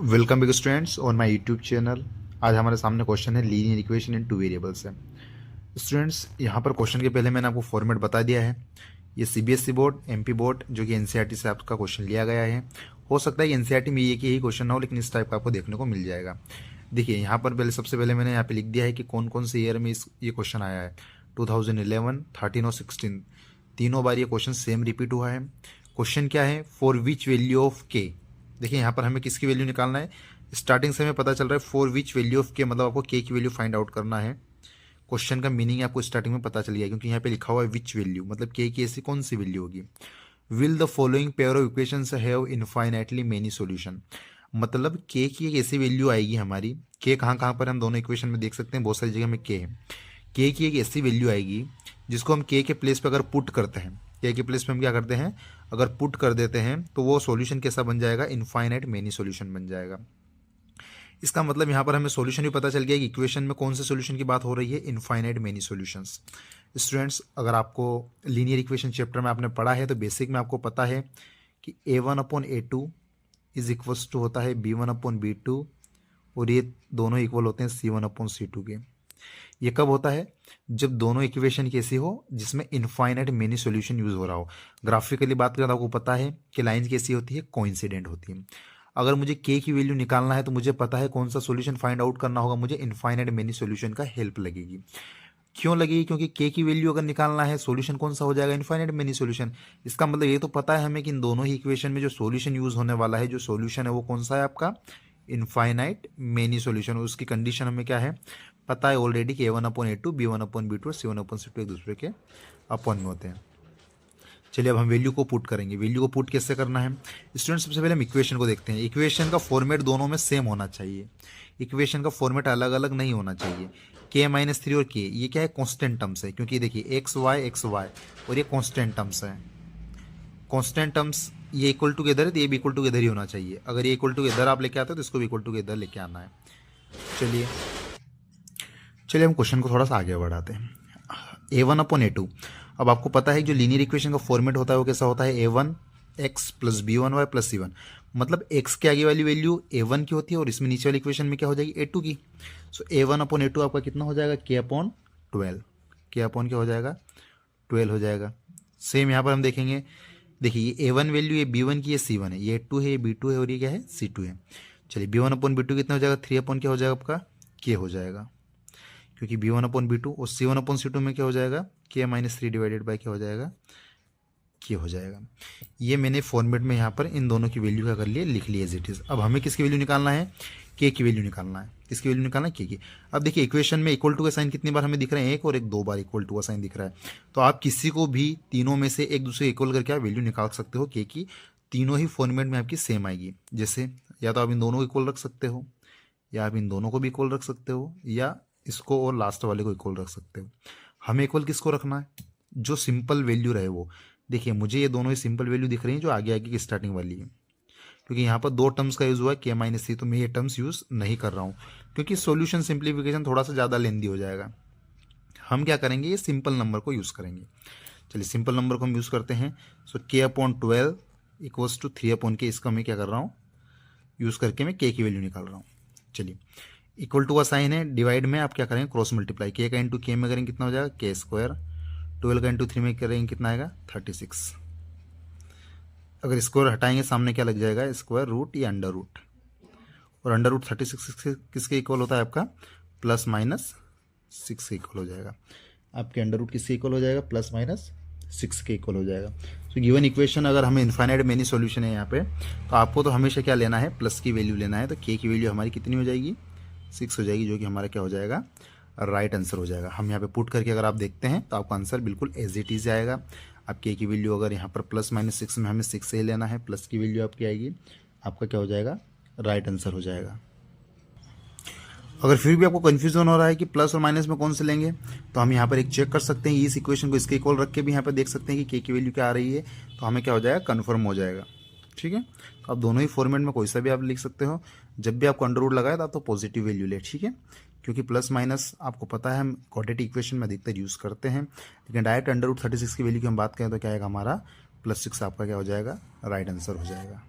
Welcome big students on my YouTube channel. आज हमारे सामने क्वेश्चन है linear equation in two variables है। स्टूडेंट्स यहाँ पर क्वेश्चन के पहले मैंने आपको फॉर्मेट बता दिया है। ये सीबीएसई बोर्ड एमपी बोर्ड जो कि एनसीईआरटी से आपका क्वेश्चन लिया गया है। हो सकता है कि एनसीईआरटी में ये कि यही क्वेश्चन ना हो, लेकिन इस टाइप का आपको देखने को मिल जाएगा। देखिए यहाँ पर पहले सबसे पहले मैंने यहाँ पे लिख दिया है कि कौन कौन से ईयर में ये क्वेश्चन आया है। 2011, 13 और 16 तीनों बार ये क्वेश्चन सेम रिपीट हुआ है। क्वेश्चन क्या है, फॉर विच वैल्यू ऑफ के। देखिए यहाँ पर हमें किसकी वैल्यू निकालना है। स्टार्टिंग से हमें पता चल रहा है फॉर विच वैल्यू ऑफ के, मतलब आपको के की वैल्यू फाइंड आउट करना है। क्वेश्चन का मीनिंग आपको स्टार्टिंग में पता चल गया क्योंकि यहाँ पे लिखा हुआ है विच वैल्यू, मतलब के की ऐसी कौन सी वैल्यू होगी। Will the following pair of equations have infinitely many solution, मतलब के की एक ऐसी वैल्यू आएगी हमारी। के कहाँ कहाँ पर हम दोनों इक्वेशन में देख सकते हैं, बहुत सारी जगह में के है। के की एक ऐसी वैल्यू आएगी जिसको हम के प्लेस पे अगर पुट करते हैं, के प्लेस पे हम क्या करते हैं, अगर पुट कर देते हैं तो वो सॉल्यूशन कैसा बन जाएगा, इनफाइनाइट मेनी सॉल्यूशन बन जाएगा। इसका मतलब यहाँ पर हमें सॉल्यूशन भी पता चल गया कि इक्वेशन में कौन से सॉल्यूशन की बात हो रही है, इनफाइनाइट मेनी सॉल्यूशंस। स्टूडेंट्स अगर आपको लीनियर इक्वेशन चैप्टर में आपने पढ़ा है तो बेसिक में आपको पता है कि a1/a2 इज इक्वल्स टू होता है b1/b2 और ये दोनों इक्वल होते हैं c1/c2 के। ये कब होता है, जब दोनों इक्वेशन कैसी हो जिसमें इनफाइनाइट मेनी सॉल्यूशन यूज हो रहा हो। ग्राफिकली बात करें तो आपको पता है कि लाइन कैसी होती है, कोइंसिडेंट होती है। अगर मुझे के की वैल्यू निकालना है तो मुझे पता है कौन सा सॉल्यूशन फाइंड आउट करना होगा, मुझे इनफाइनाइट मेनी सॉल्यूशन का हेल्प लगेगी। क्यों लगेगी, क्योंकि के की वैल्यू अगर निकालना है सॉल्यूशन कौन सा हो जाएगा, इनफाइनाइट मेनी सॉल्यूशन। इसका मतलब ये तो पता है हमें कि इन दोनों ही इक्वेशन में जो सॉल्यूशन यूज होने वाला है, जो सॉल्यूशन है वो कौन सा है आपका, इनफाइनाइट मेनी सॉल्यूशन। उसकी कंडीशन हमें क्या है पता है ऑलरेडी कि a1/a2 b1/b2 और c1/c2 एक दूसरे के अपॉन में होते हैं। चलिए अब हम वैल्यू को पुट करेंगे। वैल्यू को पुट कैसे करना है स्टूडेंट, सबसे पहले हम इक्वेशन को देखते हैं। इक्वेशन का फॉर्मेट दोनों में सेम होना चाहिए, इक्वेशन का फॉर्मेट अलग अलग नहीं होना चाहिए। k-3 और k ये क्या है, कॉन्स्टेंट टर्म्स है, क्योंकि देखिए एक्स वाई और ये कॉन्स्टेंट टर्म्स है। कॉन्स्टेंट टर्म्स ये इक्वल टू इधर है तो ये भी इक्वल टू इधर ही होना चाहिए। अगर ये इक्वल टू इधर आप लेके आते हो तो इसको भी इक्वल टू इधर लेके आना है। चलिए चलिए हम क्वेश्चन को थोड़ा सा आगे बढ़ाते हैं। a1/a2, अब आपको पता है जो लीनियर इक्वेशन का फॉर्मेट होता है वो कैसा होता है, a1x plus b1y plus c1, मतलब x के आगे वाली वैल्यू a1 की होती है और इसमें नीचे वाली इक्वेशन में क्या हो जाएगी, a2 की। सो a1/a2 आपका कितना हो जाएगा, k/12, k/, क्या हो जाएगा, 12 हो जाएगा। सेम यहाँ पर हम देखेंगे, देखिए ये a1 वैल्यू ये b1 की, ये c1 है, ये a2 है, ये b2 है और ये क्या है, c2 है। चलिए b1/b2 कितना हो जाएगा, 3 क्या हो जाएगा आपका, k हो जाएगा, क्योंकि b1/b2 और c1/c2 में क्या हो जाएगा, k-3 डिवाइडेड बाय क्या हो जाएगा, k हो जाएगा। ये मैंने फॉर्मेट में यहाँ पर इन दोनों की वैल्यू क्या कर लिए, लिख ली एज इट इज। अब हमें किसकी वैल्यू निकालना है, k की वैल्यू निकालना है। किसकी वैल्यू निकालना है, k की। अब देखिए इक्वेशन में इक्वल टू का साइन कितनी बार हमें दिख रहा है, एक और एक, दो बार इक्वल टू का साइन दिख रहा है। तो आप किसी को भी तीनों में से एक दूसरे इक्वल करके आप वैल्यू निकाल सकते हो k की। तीनों ही फॉर्मेट में आपकी सेम आएगी। जैसे या तो आप इन दोनों को इक्वल रख सकते हो, या आप इन दोनों को भी इक्वल रख सकते हो, या इसको और लास्ट वाले को इक्वल रख सकते हो। हमें इक्वल किसको रखना है, जो सिंपल वैल्यू रहे वो। देखिए मुझे ये दोनों ही सिंपल वैल्यू दिख रही हैं जो आगे आगे की स्टार्टिंग वाली है, क्योंकि यहाँ पर दो टर्म्स का यूज हुआ है k-3, तो मैं ये टर्म्स यूज नहीं कर रहा हूँ क्योंकि सॉल्यूशन सिंप्लीफिकेशन थोड़ा सा ज़्यादा लेंदी हो जाएगा। हम क्या करेंगे, ये सिंपल नंबर को यूज़ करेंगे। चलिए सिंपल नंबर को हम यूज़ करते हैं। सो k/12 इक्वल्स टू 3/k, इसका मैं क्या कर रहा हूँ, यूज़ करके मैं k की वैल्यू निकाल रहा हूँ। चलिए इक्वल टू का साइन है, डिवाइड में आप क्या करेंगे, क्रॉस मल्टीप्लाई, k का इंटू k में करेंगे कितना हो जाएगा, k², 12 का इंटू 3 में करेंगे कितना आएगा, 36। अगर स्क्वायर हटाएंगे सामने क्या लग जाएगा, स्क्वायर रूट या अंडर रूट, और अंडर रूट 36 किसके इक्वल होता है आपका, +-6 के इक्वल हो जाएगा। आपके अंडर रूट किसके इक्वल हो जाएगा, +-6 के इक्वल हो जाएगा। तो गिवन इक्वेशन अगर हमें इनफाइनाइट मेनी सॉल्यूशन है यहाँ पे, तो आपको तो हमेशा क्या लेना है, प्लस की वैल्यू लेना है। तो k की वैल्यू हमारी कितनी हो जाएगी, 6 हो जाएगी, जो कि हमारा क्या हो जाएगा, राइट आंसर हो जाएगा। हम यहाँ पे पुट करके अगर आप देखते हैं तो आपका आंसर बिल्कुल एज इट इज आएगा। आप k की वैल्यू अगर यहाँ पर +-6 में हमें 6 से ही लेना है, प्लस की वैल्यू आपकी आएगी, आपका क्या हो जाएगा, राइट आंसर हो जाएगा। अगर फिर भी आपको कन्फ्यूजन हो रहा है कि प्लस और माइनस में कौन से लेंगे, तो हम यहाँ पर एक चेक कर सकते हैं। इस इक्वेशन को इसके इक्वल रख के भी यहाँ पर देख सकते हैं कि k की वैल्यू क्या आ रही है, तो हमें क्या हो जाएगा, कन्फर्म हो जाएगा। ठीक है, तो आप दोनों ही फॉर्मेट में कोई सा भी आप लिख सकते हो। जब भी आपको अंडर रूट लगाए तो आप तो पॉजिटिव वैल्यू ले, ठीक है, क्योंकि प्लस माइनस आपको पता है हम क्वाड्रेटिक इक्वेशन में अधिकतर यूज़ करते हैं। लेकिन डायरेक्ट अंडर रूट 36 की वैल्यू की हम बात करें तो क्या आएगा, हमारा +6 आपका क्या हो जाएगा, राइट आंसर हो जाएगा।